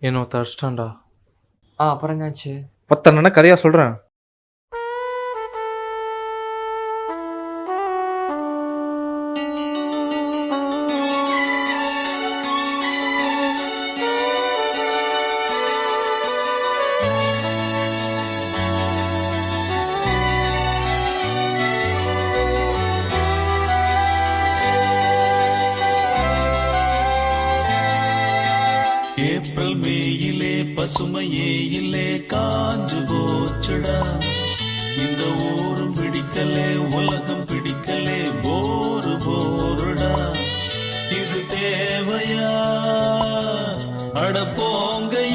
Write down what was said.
என்ன ஒருத்தன் அடிச்சிட்டான்டா. அப்புறம் என்னாச்சு? பத்தன்னா கதையா சொல்றேன். ஏப்ரல் மேயிலே பசுமையே இல்லே காஞ்சு போச்சுடா. இந்த ஊரும் பிடிக்கலே உலகம் பிடிக்கலே போரு போருடா. இது தேவையா? அட போங்க